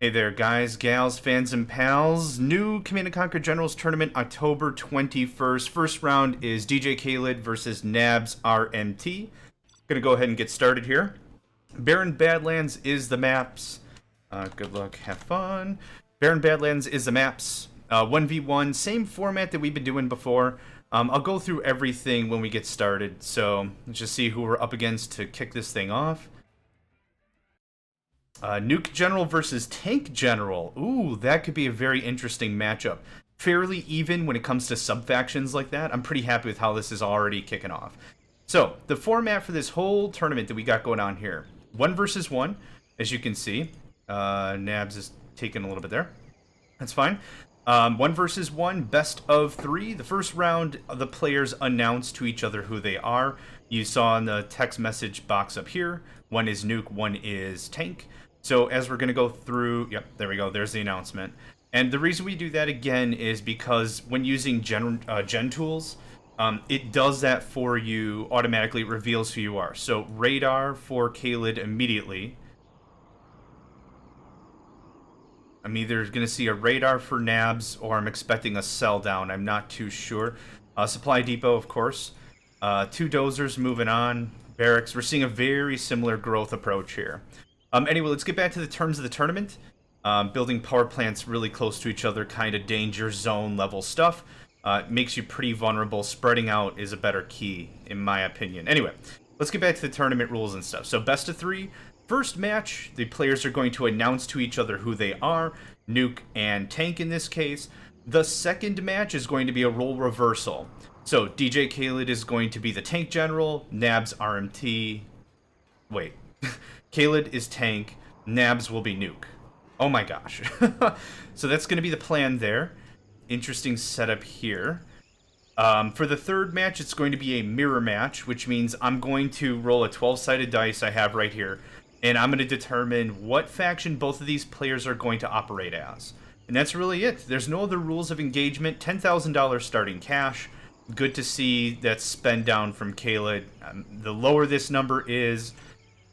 Hey there, guys, gals, fans, and pals. New Command & Conquer Generals Tournament, October 21st. First round is DJ Khaled versus NabsRMT. Gonna go ahead and get started here. Barren Badlands is the maps. Good luck, have fun. Barren Badlands is the maps. 1v1, same format that we've been doing before. I'll go through everything when we get started, so let's just see who we're up against to kick this thing off. Nuke General versus Tank General. Ooh, that could be a very interesting matchup. Fairly even when it comes to sub-factions like that. I'm pretty happy with how this is already kicking off. So, the format for this whole tournament that we got going on here. 1 versus 1, as you can see. Nabs is taking a little bit there. That's fine. 1 versus 1, best of 3. The first round, the players announce to each other who they are. You saw in the text message box up here. 1 is Nuke, 1 is Tank. So as we're going to go through, yep, there we go, there's the announcement. And the reason we do that again is because when using gen tools, it does that for you automatically, it reveals who you are. So radar for Khaled immediately. I'm either going to see a radar for Nabs or I'm expecting a cell down. I'm not too sure. Supply depot, of course. 2 dozers moving on. Barracks. We're seeing a very similar growth approach here. Anyway, let's get back to the terms of the tournament. Building power plants really close to each other, kind of danger zone level stuff. Makes you pretty vulnerable. Spreading out is a better key, in my opinion. Anyway, let's get back to the tournament rules and stuff. So, best of 3. First match, the players are going to announce to each other who they are. Nuke and Tank in this case. The second match is going to be a role reversal. So, DJ Khaled is going to be the Tank General. NabsRMT... Wait... Khaled is Tank, Nabs will be Nuke. Oh my gosh. So that's going to be the plan there. Interesting setup here. For the third match, it's going to be a mirror match, which means I'm going to roll a 12-sided dice I have right here, and I'm going to determine what faction both of these players are going to operate as. And that's really it. There's no other rules of engagement. $10,000 starting cash. Good to see that spend down from Khaled. The lower this number is...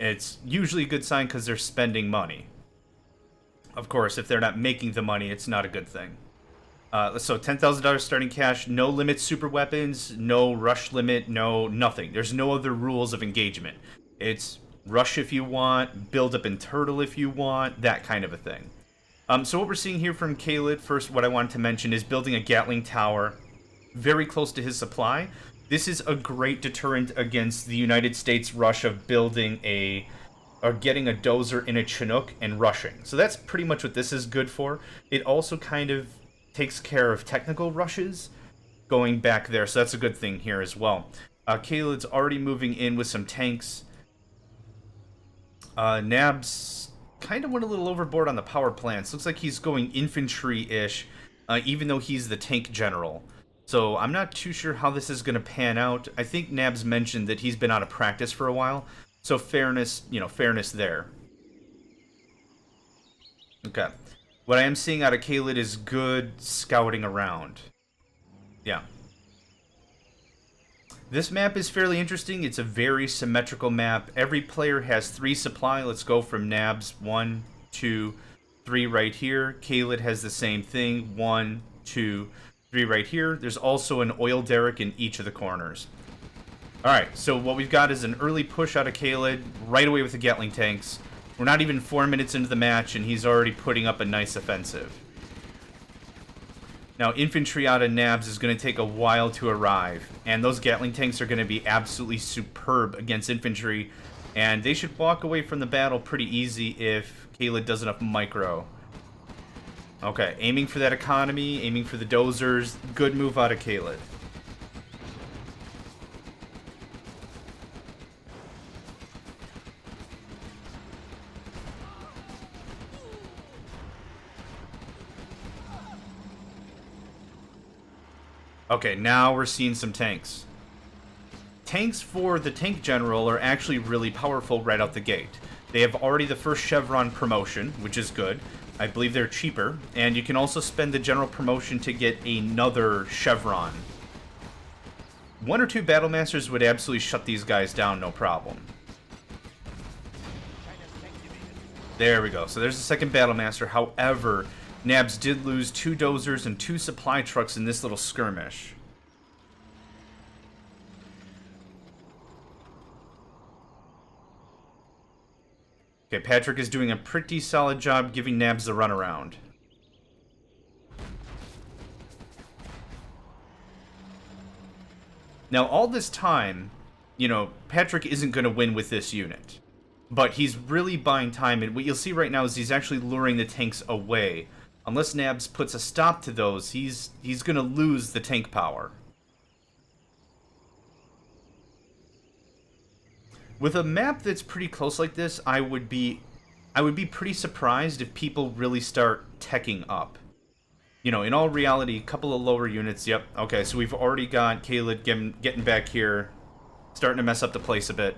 it's usually a good sign because they're spending money. Of course, if they're not making the money, it's not a good thing. So $10,000 starting cash, no limit super weapons, no rush limit, no nothing. There's no other rules of engagement. It's rush if you want, build up and turtle if you want, that kind of a thing. So what we're seeing here from Khaled, first what I wanted to mention is building a Gatling tower very close to his supply. This is a great deterrent against the United States rush of building or getting a dozer in a Chinook and rushing. So that's pretty much what this is good for. It also kind of takes care of technical rushes going back there, so that's a good thing here as well. Khaled's already moving in with some tanks. Nabs kind of went a little overboard on the power plants. Looks like he's going infantry-ish, even though he's the tank general. So I'm not too sure how this is going to pan out. I think Nabs mentioned that he's been out of practice for a while. So fairness, fairness there. Okay. What I am seeing out of Khaled is good scouting around. Yeah. This map is fairly interesting. It's a very symmetrical map. Every player has 3 supply. Let's go from Nabs. 1, 2, 3 right here. Khaled has the same thing. 1, 2, 3 right here. There's also an oil derrick in each of the corners. Alright, so what we've got is an early push out of Khaled, right away with the Gatling tanks. We're not even 4 minutes into the match, and he's already putting up a nice offensive. Now, infantry out of Nabs is going to take a while to arrive, and those Gatling tanks are going to be absolutely superb against infantry, and they should walk away from the battle pretty easy if Khaled does enough micro. Okay, aiming for that economy, aiming for the dozers. Good move out of Khaled. Okay, now we're seeing some tanks. Tanks for the Tank General are actually really powerful right out the gate. They have already the first Chevron promotion, which is good. I believe they're cheaper, and you can also spend the general promotion to get another Chevron. 1 or 2 Battle Masters would absolutely shut these guys down, no problem. There we go. So there's the second Battle Master. However, Nabs did lose 2 dozers and 2 supply trucks in this little skirmish. Okay, Patrick is doing a pretty solid job giving Nabs the runaround. Now, all this time, you know, Patrick isn't going to win with this unit. But he's really buying time, and what you'll see right now is he's actually luring the tanks away. Unless Nabs puts a stop to those, he's going to lose the tank power. With a map that's pretty close like this, I would be pretty surprised if people really start teching up. You know, in all reality, a couple of lower units, yep. Okay, so we've already got Khaled getting back here, starting to mess up the place a bit.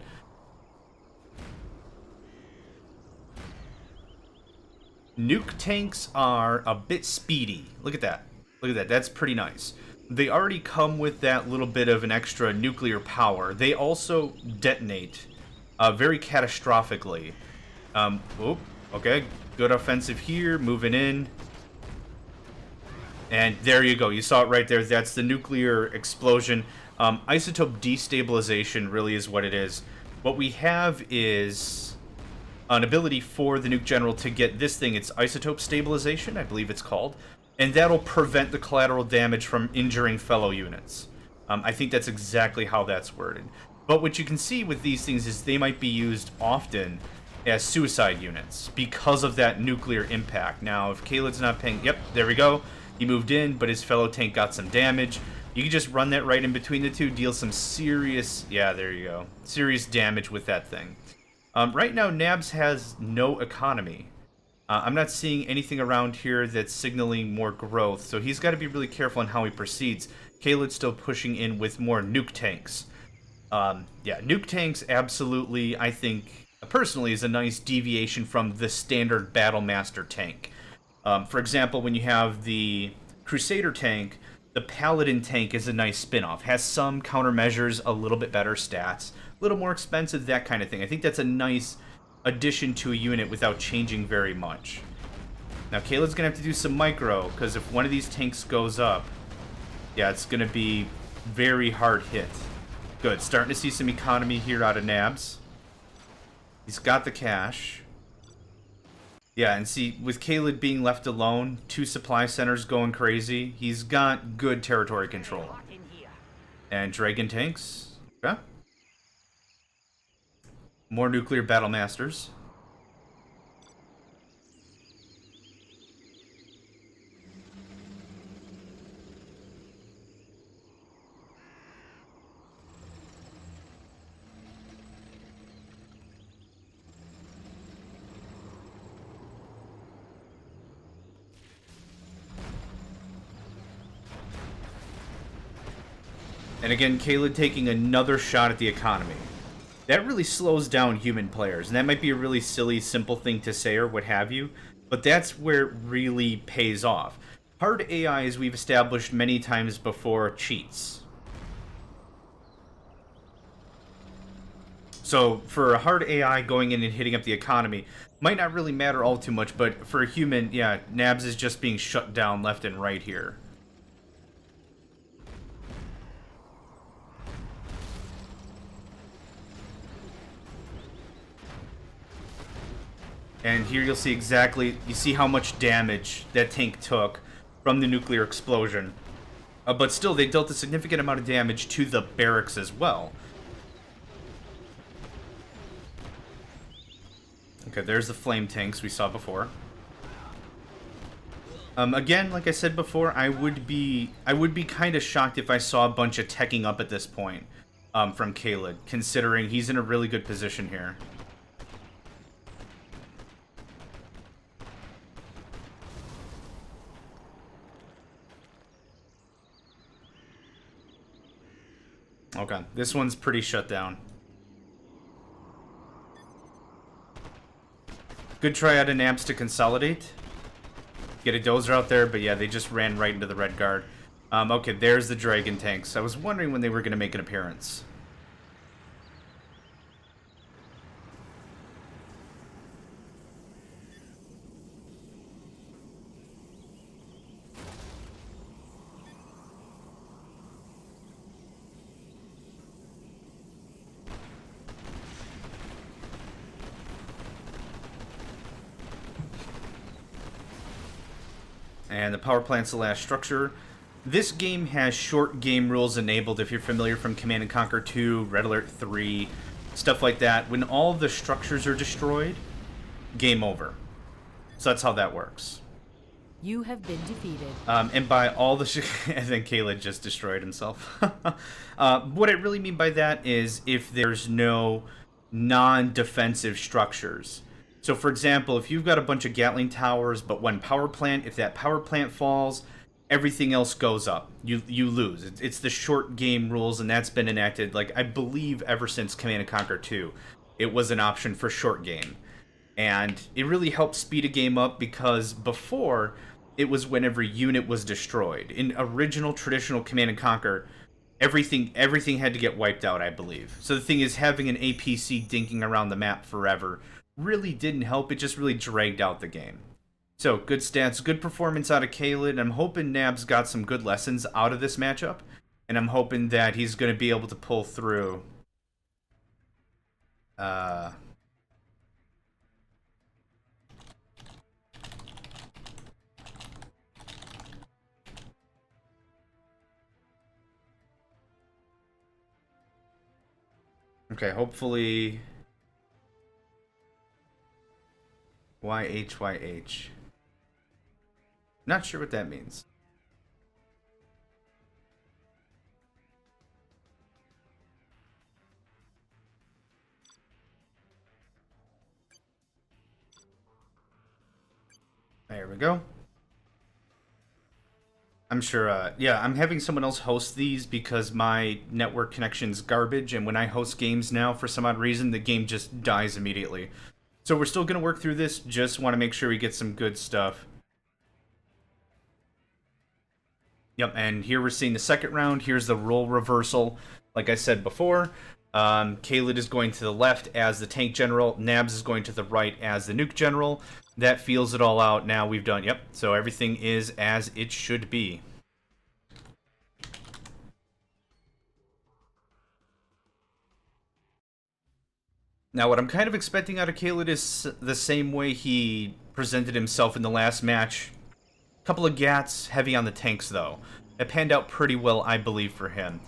Nuke tanks are a bit speedy. Look at that. Look at that. That's pretty nice. They already come with that little bit of an extra nuclear power. They also detonate very catastrophically. Okay. Good offensive here. Moving in. And there you go. You saw it right there. That's the nuclear explosion. Isotope destabilization really is what it is. What we have is an ability for the nuke general to get this thing. It's isotope stabilization, I believe it's called. And that'll prevent the collateral damage from injuring fellow units. I think that's exactly how that's worded. But what you can see with these things is they might be used often as suicide units because of that nuclear impact. Now, if Khaled's not paying... Yep, there we go. He moved in, but his fellow tank got some damage. You can just run that right in between the two, deal some serious... Yeah, there you go. Serious damage with that thing. Right now, Nabs has no economy. I'm not seeing anything around here that's signaling more growth, so he's got to be really careful on how he proceeds. Khaled's still pushing in with more nuke tanks. Yeah, nuke tanks absolutely, I think, personally, is a nice deviation from the standard Battle Master tank. For example, when you have the Crusader tank, the Paladin tank is a nice spin-off. Has some countermeasures, a little bit better stats, a little more expensive, that kind of thing. I think that's a nice addition to a unit without changing very much. Now, Khaled's going to have to do some micro, because if one of these tanks goes up, yeah, it's going to be very hard hit. Good. Starting to see some economy here out of Nabs. He's got the cash. Yeah, and see, with Khaled being left alone, 2 supply centers going crazy, he's got good territory control. And Dragon tanks. Okay. More nuclear battle masters. And again, Khaled taking another shot at the economy. That really slows down human players, and that might be a really silly, simple thing to say or what have you, but that's where it really pays off. Hard AI, as we've established many times before, cheats. So for a hard AI going in and hitting up the economy, might not really matter all too much, but for a human, yeah, Nabs is just being shut down left and right here. And here you'll see exactly, you see how much damage that tank took from the nuclear explosion. But still, they dealt a significant amount of damage to the barracks as well. Okay, there's the flame tanks we saw before. Again, like I said before, I would be kind of shocked if I saw a bunch of teching up at this point from Khaled, considering he's in a really good position here. Okay, this one's pretty shut down. Good try out of Nabs to consolidate. Get a dozer out there, but yeah, they just ran right into the red guard. Okay, there's the dragon tanks. I was wondering when they were going to make an appearance. And the power plant's the last structure. This game has short game rules enabled if you're familiar from Command & Conquer 2, Red Alert 3, stuff like that. When all the structures are destroyed, game over. So that's how that works. You have been defeated. And by all the... and then Khaled just destroyed himself. What I really mean by that is if there's no non-defensive structures. So, for example, if you've got a bunch of Gatling towers, but one power plant, if that power plant falls, everything else goes up. You lose. It's the short game rules, and that's been enacted, like, I believe ever since Command & Conquer 2. It was an option for short game. And it really helped speed a game up because before, it was when every unit was destroyed. In original traditional Command & Conquer, everything had to get wiped out, I believe. So the thing is, having an APC dinking around the map forever really didn't help. It just really dragged out the game. So, good stats, good performance out of Khaled. I'm hoping Nabs got some good lessons out of this matchup. And I'm hoping that he's going to be able to pull through. Okay, hopefully... YHYH. Not sure what that means. There we go. I'm sure, yeah, I'm having someone else host these because my network connection's garbage, and when I host games now, for some odd reason, the game just dies immediately. So we're still going to work through this, just want to make sure we get some good stuff. Yep, and here we're seeing the second round. Here's the role reversal. Like I said before, Khaled is going to the left as the tank general. Nabs is going to the right as the nuke general. That feels it all out. Now we've done, yep, so everything is as it should be. Now, what I'm kind of expecting out of Khaled is the same way he presented himself in the last match. A couple of gats, heavy on the tanks, though. It panned out pretty well, I believe, for him.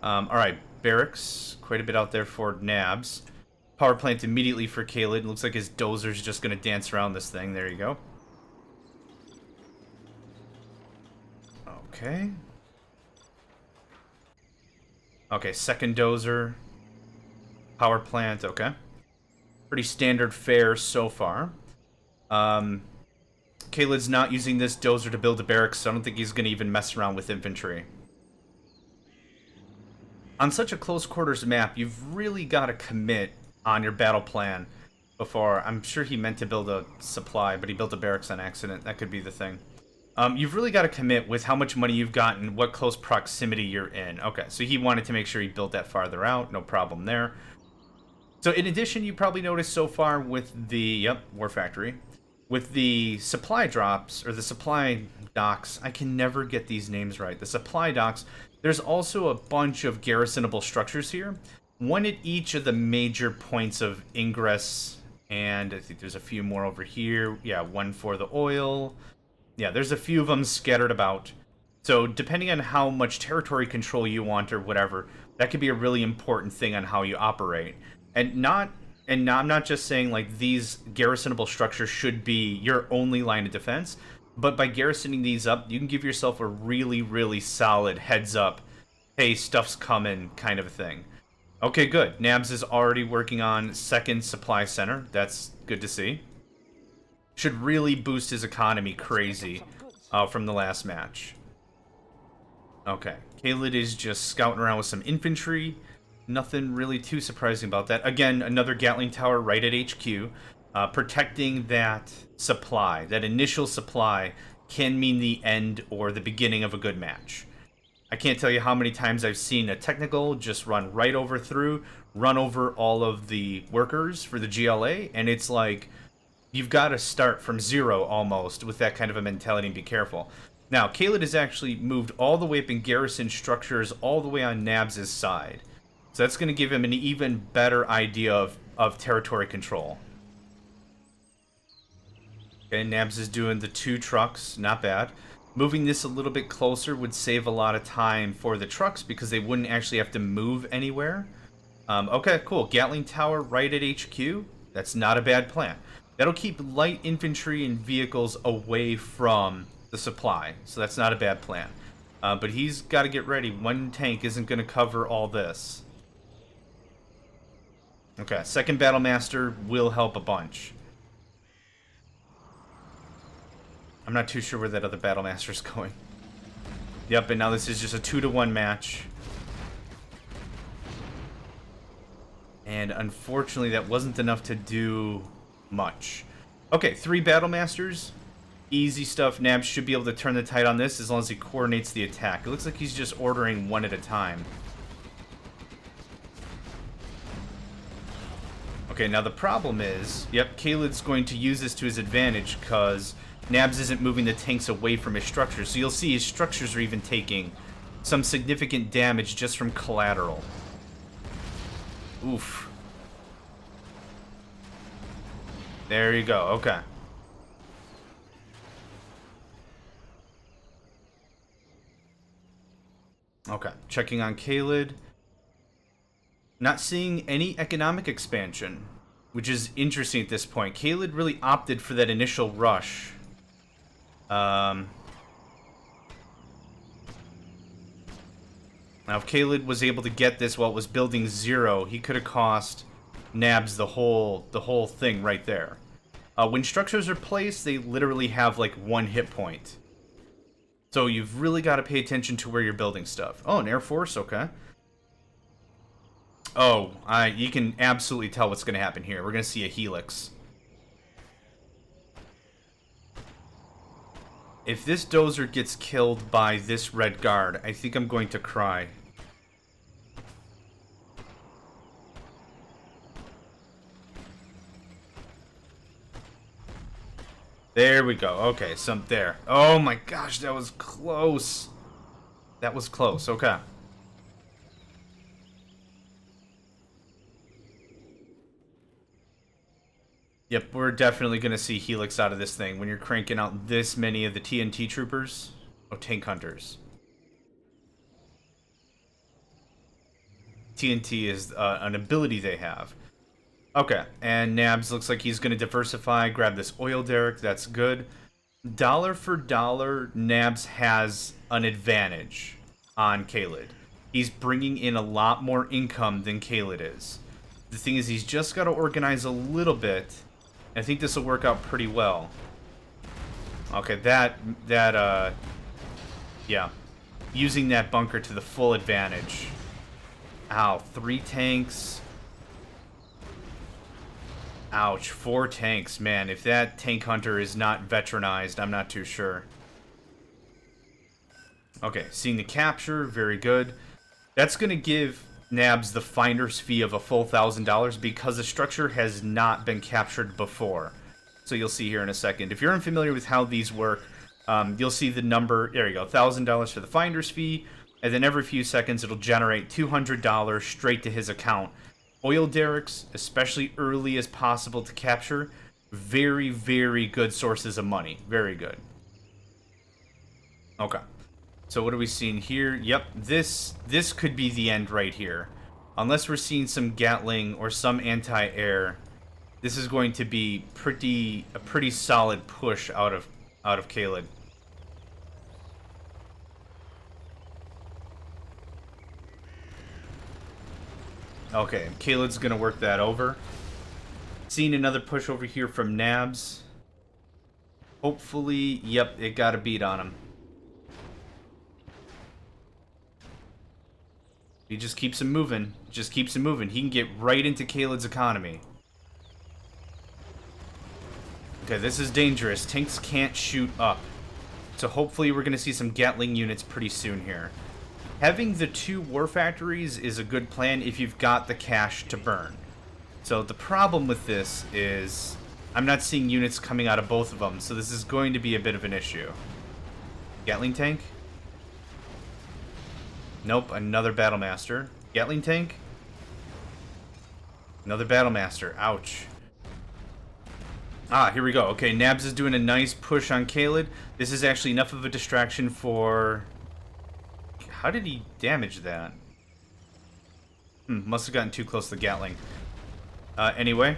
Alright, barracks. Quite a bit out there for Nabs. Power plant immediately for Khaled. Looks like his dozer's just going to dance around this thing. There you go. Okay. Okay, second dozer. Power plant, okay. Pretty standard fare so far. Khaled's not using this dozer to build a barracks, so I don't think he's going to even mess around with infantry. On such a close quarters map, you've really got to commit on your battle plan before. I'm sure he meant to build a supply, but he built a barracks on accident. That could be the thing. You've really got to commit with how much money you've got and what close proximity you're in. Okay, so he wanted to make sure he built that farther out. No problem there. So in addition, you probably noticed so far with the, yep, War Factory, with the supply drops, or the supply docks, I can never get these names right. The supply docks, there's also a bunch of garrisonable structures here. One at each of the major points of ingress, and I think there's a few more over here. Yeah, one for the oil. Yeah, there's a few of them scattered about. So depending on how much territory control you want or whatever, that could be a really important thing on how you operate. And I'm not just saying like these garrisonable structures should be your only line of defense, but by garrisoning these up, you can give yourself a really, really solid heads up, hey, stuff's coming kind of a thing. Okay, good. Nabs is already working on second supply center. That's good to see. Should really boost his economy crazy from the last match. Okay, Khaled is just scouting around with some infantry. Nothing really too surprising about that. Again, another Gatling tower right at HQ. Protecting that supply, that initial supply, can mean the end or the beginning of a good match. I can't tell you how many times I've seen a technical just run right over through, run over all of the workers for the GLA, and it's like, you've got to start from zero almost with that kind of a mentality and be careful. Now, Khaled has actually moved all the way up in garrison structures all the way on Nabs' side. So that's going to give him an even better idea of territory control. Okay, Nabs is doing the 2 trucks, not bad. Moving this a little bit closer would save a lot of time for the trucks because they wouldn't actually have to move anywhere. Okay, cool. Gatling Tower right at HQ. That's not a bad plan. That'll keep light infantry and vehicles away from the supply, so that's not a bad plan. But he's got to get ready. One tank isn't going to cover all this. Okay, second Battlemaster will help a bunch. I'm not too sure where that other Battlemaster's going. Yep, and now this is just a 2-to-1 match. And unfortunately, that wasn't enough to do much. Okay, 3 Battlemasters. Easy stuff. Nabs should be able to turn the tide on this as long as he coordinates the attack. It looks like he's just ordering one at a time. Okay, now the problem is, yep, Khaled's going to use this to his advantage because Nabs isn't moving the tanks away from his structures. So you'll see his structures are even taking some significant damage just from collateral. Oof. There you go, okay. Okay, checking on Khaled. Not seeing any economic expansion, which is interesting at this point. Khaled really opted for that initial rush. Now, if Khaled was able to get this while it was building 0, he could have cost Nabs the whole thing right there. When structures are placed, they literally have like 1 hit point. So you've really got to pay attention to where you're building stuff. Oh, an Air Force, okay. Oh, you can absolutely tell what's going to happen here. We're going to see a Helix. If this dozer gets killed by this red guard, I think I'm going to cry. There we go. Okay, there. Oh my gosh, that was close. That was close. Okay. Yep, we're definitely going to see Helix out of this thing when you're cranking out this many of the TNT troopers. Oh, tank hunters. TNT is an ability they have. Okay, and Nabs looks like he's going to diversify, grab this oil derrick. That's good. Dollar for dollar, Nabs has an advantage on Khaled. He's bringing in a lot more income than Khaled is. The thing is, he's just got to organize a little bit. I think this will work out pretty well. Okay, yeah. Using that bunker to the full advantage. Ow, 3 tanks. Ouch, 4 tanks. Man, if that tank hunter is not veteranized, I'm not too sure. Okay, seeing the capture, very good. That's going to give Nabs the finder's fee of a full $1,000 because the structure has not been captured before. So you'll see here in a second. If you're unfamiliar with how these work, you'll see the number. There you go, $1,000 for the finder's fee, and then every few seconds it'll generate $200 straight to his account. Oil derricks, especially early as possible to capture, very, very good sources of money. Very good. Okay. So what are we seeing here? Yep, this could be the end right here. Unless we're seeing some Gatling or some anti-air, this is going to be a pretty solid push out of Khaled. Okay, Khaled's gonna work that over. Seeing another push over here from Nabs. Hopefully, yep, it got a beat on him. He just keeps him moving. Just keeps him moving. He can get right into Khaled's economy. Okay, this is dangerous. Tanks can't shoot up. So hopefully we're going to see some Gatling units pretty soon here. Having the 2 war factories is a good plan if you've got the cash to burn. So the problem with this is I'm not seeing units coming out of both of them, so this is going to be a bit of an issue. Gatling tank? Nope, another Battlemaster. Gatling tank? Another Battlemaster. Ouch. Ah, here we go. Okay, Nabs is doing a nice push on Khaled. This is actually enough of a distraction for... How did he damage that? Must have gotten too close to the Gatling. Anyway.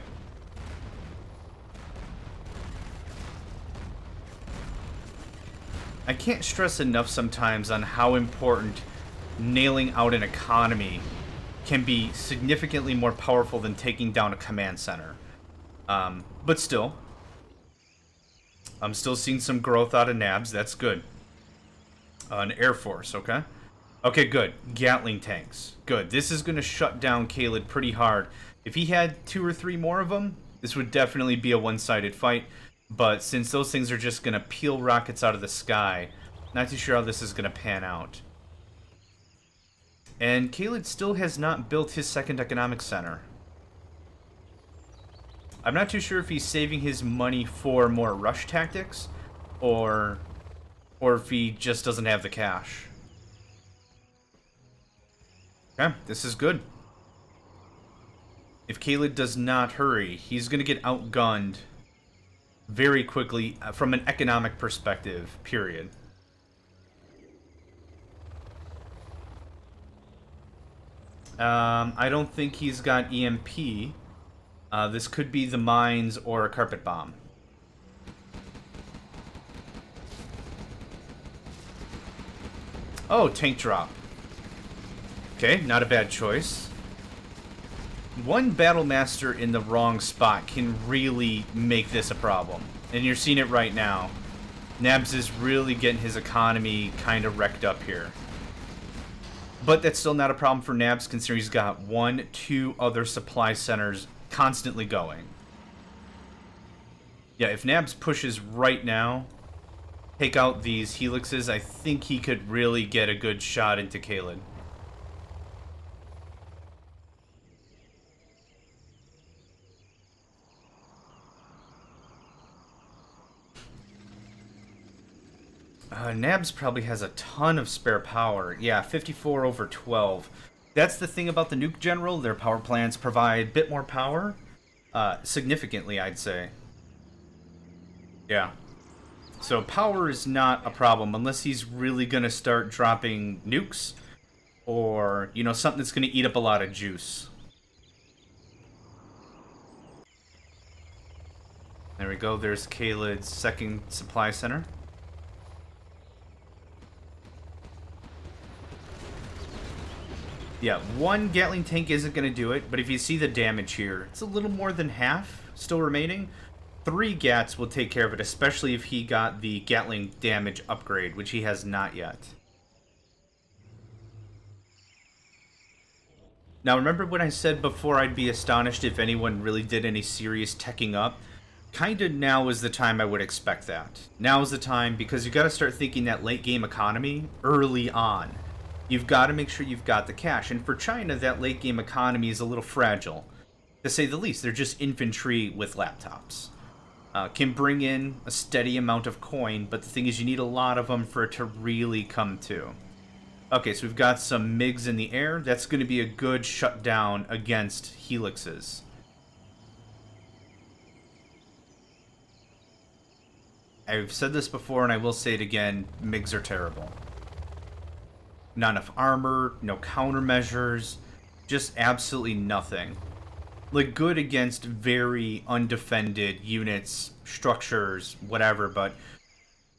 I can't stress enough sometimes on how important nailing out an economy can be significantly more powerful than taking down a command center. But still, I'm still seeing some growth out of Nabs. That's good. An Air Force, okay? Okay, good. Gatling tanks. Good. This is going to shut down Khaled pretty hard. If he had 2 or 3 more of them, this would definitely be a one-sided fight. But since those things are just going to peel rockets out of the sky, not too sure how this is going to pan out. And Khaled still has not built his second economic center. I'm not too sure if he's saving his money for more rush tactics, or if he just doesn't have the cash. Okay, this is good. If Khaled does not hurry, he's going to get outgunned very quickly from an economic perspective, period. I don't think he's got EMP. This could be the mines or a carpet bomb. Oh, tank drop. Okay, not a bad choice. One Battle Master in the wrong spot can really make this a problem. And you're seeing it right now. Nabs is really getting his economy kind of wrecked up here. But that's still not a problem for Nabs, considering he's got 1, 2 other supply centers constantly going. Yeah, if Nabs pushes right now, take out these helixes, I think he could really get a good shot into Khaled. Nabs probably has a ton of spare power. Yeah, 54 over 12. That's the thing about the nuke general. Their power plants provide a bit more power. Significantly, I'd say. Yeah. So power is not a problem unless he's really going to start dropping nukes. Or, you know, something that's going to eat up a lot of juice. There we go. There's Khaled's second supply center. Yeah, 1 Gatling tank isn't going to do it, but if you see the damage here, it's a little more than half still remaining. 3 Gats will take care of it, especially if he got the Gatling damage upgrade, which he has not yet. Now, remember when I said before I'd be astonished if anyone really did any serious teching up? Kinda now is the time I would expect that. Now is the time, because you got to start thinking that late game economy early on. You've got to make sure you've got the cash. And for China, that late game economy is a little fragile, to say the least. They're just infantry with laptops. Can bring in a steady amount of coin, but the thing is you need a lot of them for it to really come to. Okay, so we've got some MiGs in the air. That's going to be a good shutdown against helixes. I've said this before and I will say it again, MiGs are terrible. Not enough armor, no countermeasures, just absolutely nothing. Like, good against very undefended units, structures, whatever, but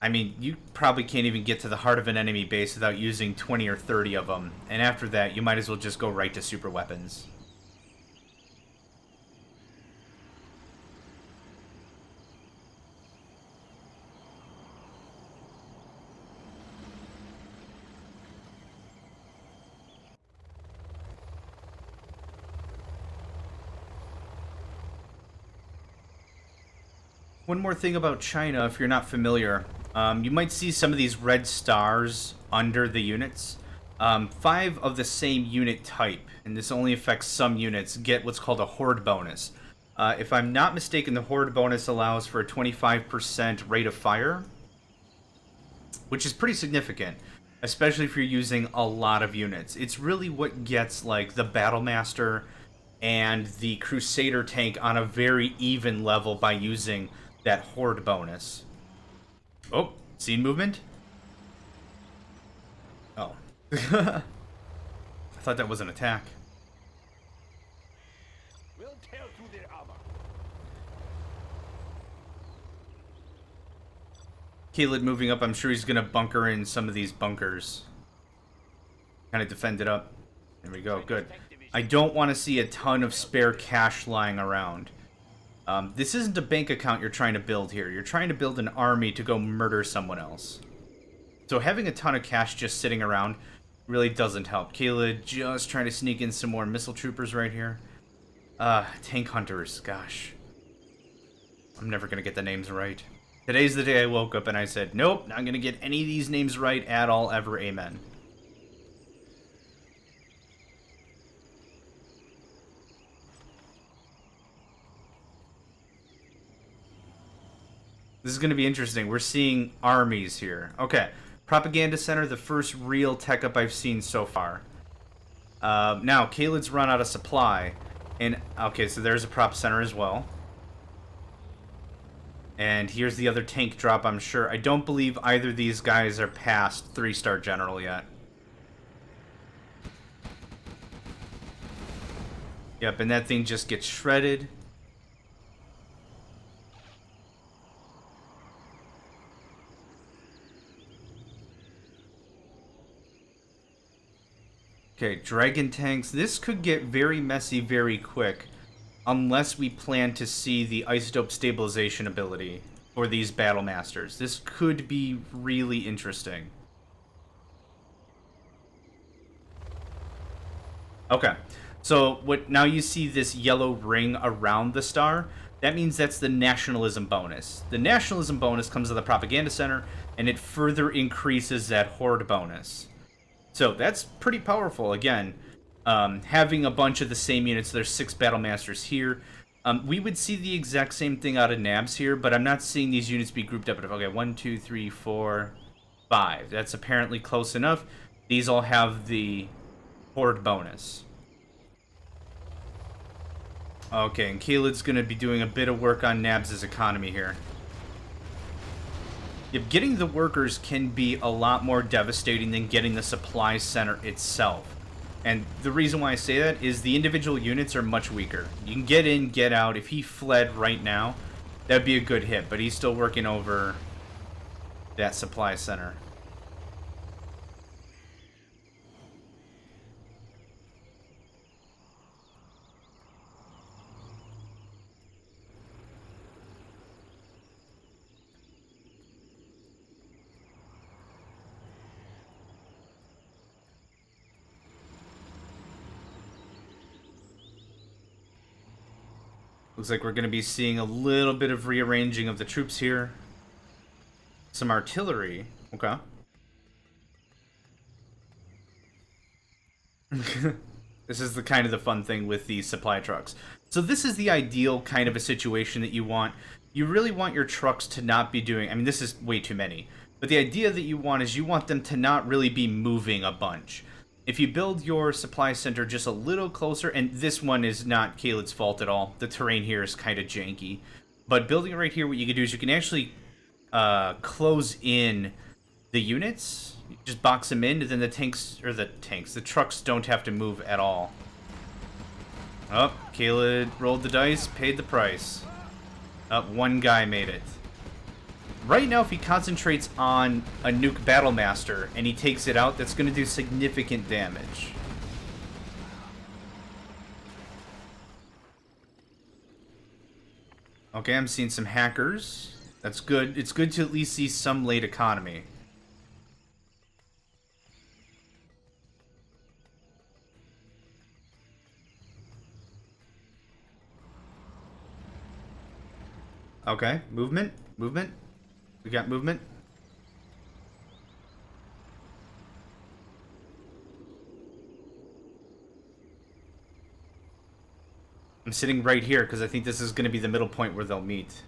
I mean, you probably can't even get to the heart of an enemy base without using 20 or 30 of them, and after that, you might as well just go right to super weapons. One more thing about China, if you're not familiar, you might see some of these red stars under the units. 5 of the same unit type, and this only affects some units, get what's called a horde bonus. If I'm not mistaken, the horde bonus allows for a 25% rate of fire, which is pretty significant, especially if you're using a lot of units. It's really what gets like the Battle Master and the Crusader tank on a very even level by using that horde bonus. Oh, scene movement? Oh. I thought that was an attack. We'll tear through their armor. Khaled moving up, I'm sure he's going to bunker in some of these bunkers. Kind of defend it up. There we go, good. I don't want to see a ton of spare cash lying around. This isn't a bank account you're trying to build here. You're trying to build an army to go murder someone else. So having a ton of cash just sitting around really doesn't help. Khaled just trying to sneak in some more missile troopers right here. Tank hunters, gosh. I'm never going to get the names right. Today's the day I woke up and I said, nope, not going to get any of these names right at all, ever, amen. This is going to be interesting. We're seeing armies here. Okay. Propaganda Center, the first real tech up I've seen so far. Now, Khaled's run out of supply. And, okay, so there's a prop center as well. And here's the other tank drop, I'm sure. I don't believe either of these guys are past 3-star general yet. Yep, and that thing just gets shredded. Okay, dragon tanks. This could get very messy very quick. Unless we plan to see the isotope stabilization ability for these battle masters. This could be really interesting. Okay, so now you see this yellow ring around the star. That means that's the nationalism bonus. The nationalism bonus comes to the propaganda center, and it further increases that horde bonus. So that's pretty powerful. Again, having a bunch of the same units. There's 6 battle masters here. We would see the exact same thing out of Nabs here, but I'm not seeing these units be grouped up. Okay, 1, 2, 3, 4, 5. That's apparently close enough. These all have the horde bonus. Okay, and Khaled's going to be doing a bit of work on Nabs' economy here. Yep, getting the workers can be a lot more devastating than getting the supply center itself. And the reason why I say that is the individual units are much weaker. You can get in, get out. If he fled right now, that'd be a good hit. But he's still working over that supply center. Looks like we're going to be seeing a little bit of rearranging of the troops here. Some artillery. Okay. This is the kind of the fun thing with the supply trucks. So this is the ideal kind of a situation that you want. You really want your trucks to not be doing... I mean, this is way too many. But the idea that you want is you want them to not really be moving a bunch. If you build your supply center just a little closer, and this one is not Khaled's fault at all. The terrain here is kind of janky. But building it right here, what you can do is you can actually close in the units. Just box them in, and then the trucks don't have to move at all. Oh, Khaled rolled the dice, paid the price. One guy made it. Right now, if he concentrates on a nuke Battlemaster and he takes it out, that's going to do significant damage. Okay, I'm seeing some hackers. That's good. It's good to at least see some late economy. Okay, movement. We got movement. I'm sitting right here because I think this is going to be the middle point where they'll meet.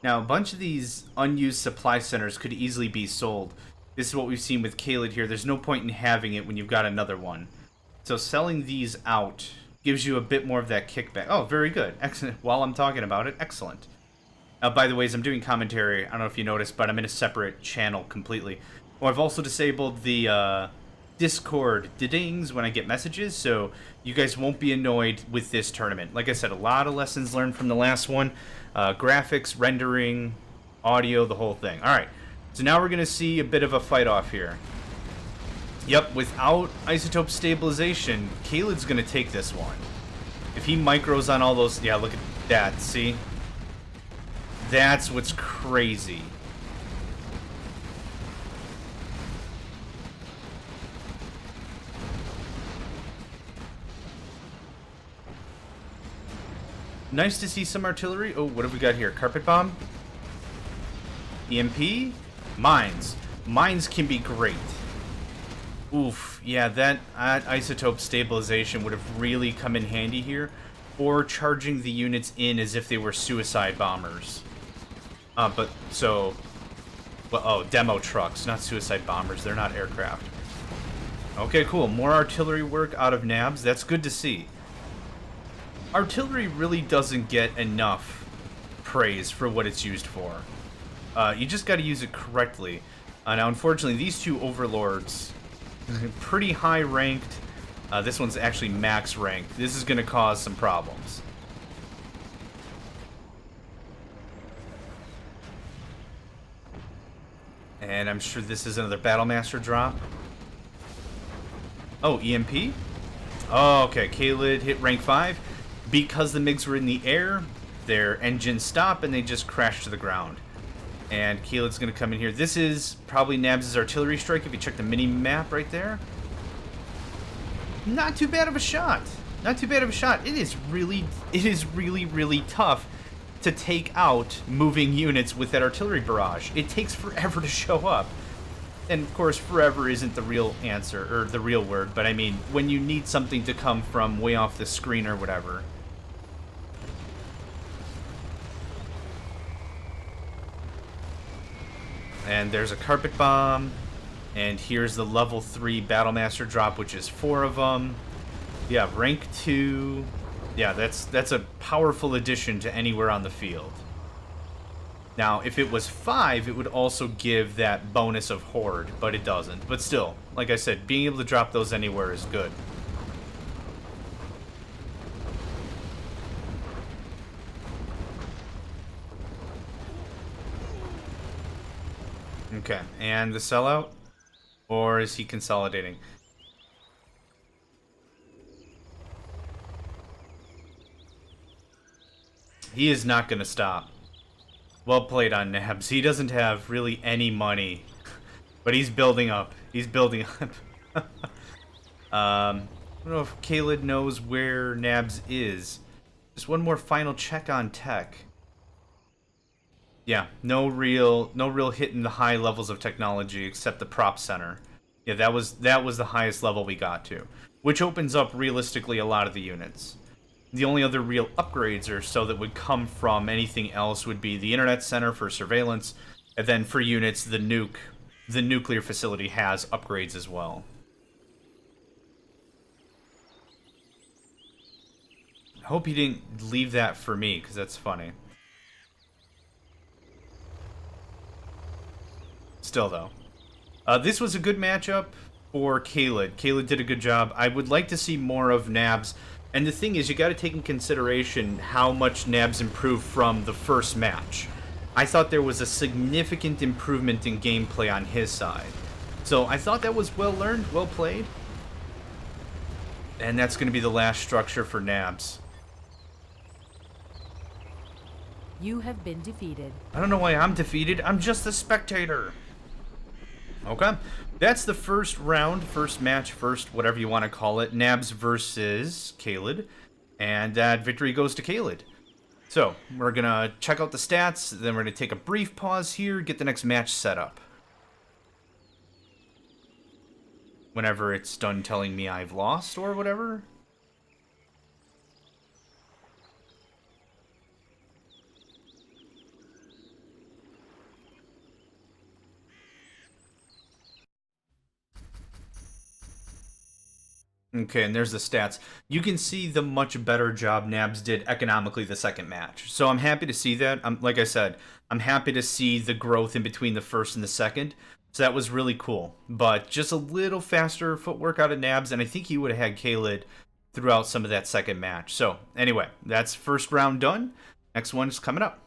Now, a bunch of these unused supply centers could easily be sold. This is what we've seen with Khaled here. There's no point in having it when you've got another one. So selling these out gives you a bit more of that kickback. Oh, very good. Excellent. While I'm talking about it, excellent. By the way, as I'm doing commentary, I don't know if you noticed, but I'm in a separate channel completely. Oh, I've also disabled the Discord dings when I get messages, so you guys won't be annoyed with this tournament. Like I said, a lot of lessons learned from the last one. Graphics, rendering, audio, the whole thing. Alright, so now we're going to see a bit of a fight-off here. Yep, without isotope stabilization, Khaled's going to take this one. If he micros on all those... Yeah, look at that, see? That's what's crazy. Nice to see some artillery. Oh, what have we got here? Carpet bomb? EMP? Mines. Mines can be great. Oof, yeah, that isotope stabilization would have really come in handy here. Or charging the units in as if they were suicide bombers. But, so... Well, oh, demo trucks, not suicide bombers. They're not aircraft. Okay, cool. More artillery work out of Nabs. That's good to see. Artillery really doesn't get enough praise for what it's used for. You just got to use it correctly. Now, unfortunately, these two overlords, pretty high ranked. This one's actually max ranked. This is going to cause some problems. And I'm sure this is another Battlemaster drop. Oh, EMP? Oh, okay. Khaled hit rank 5. Because the MiGs were in the air, their engines stop and they just crash to the ground. And Khaled's going to come in here. This is probably Nabs' artillery strike if you check the mini-map right there. Not too bad of a shot. Not too bad of a shot. It is really, really tough to take out moving units with that artillery barrage. It takes forever to show up. And of course, forever isn't the real answer, or the real word, but I mean, when you need something to come from way off the screen or whatever. And there's a carpet bomb, and here's the level 3 Battlemaster drop, which is 4 of them. Yeah, rank 2. Yeah, that's a powerful addition to anywhere on the field. Now, if it was 5, it would also give that bonus of Horde, but it doesn't. But still, like I said, being able to drop those anywhere is good. Okay, and the sellout? Or is he consolidating? He is not going to stop. Well played on Nabs. He doesn't have really any money. But he's building up. He's building up. I don't know if Khaled knows where Nabs is. Just one more final check on tech. Yeah, no real hit in the high levels of technology except the prop center. Yeah, that was the highest level we got to, which opens up realistically a lot of the units. The only other real upgrades or so that would come from anything else would be the internet center for surveillance, and then for units, the nuclear facility has upgrades as well. I hope you didn't leave that for me, because that's funny. Still, though. This was a good matchup for Khaled. Khaled did a good job. I would like to see more of Nabs. And the thing is, you got to take in consideration how much Nabs improved from the first match. I thought there was a significant improvement in gameplay on his side. So I thought that was well learned, well played. And that's going to be the last structure for Nabs. You have been defeated. I don't know why I'm defeated. I'm just the spectator. Okay. That's the first round, first match, first whatever you want to call it. Nabs versus Khaled. And that victory goes to Khaled. So, we're going to check out the stats. Then we're going to take a brief pause here, get the next match set up. Whenever it's done telling me I've lost or whatever. Okay, and there's the stats. You can see the much better job Nabs did economically the second match. So I'm happy to see that. Like I said, I'm happy to see the growth in between the first and the second. So that was really cool. But just a little faster footwork out of Nabs, and I think he would have had Khaled throughout some of that second match. So anyway, that's first round done. Next one is coming up.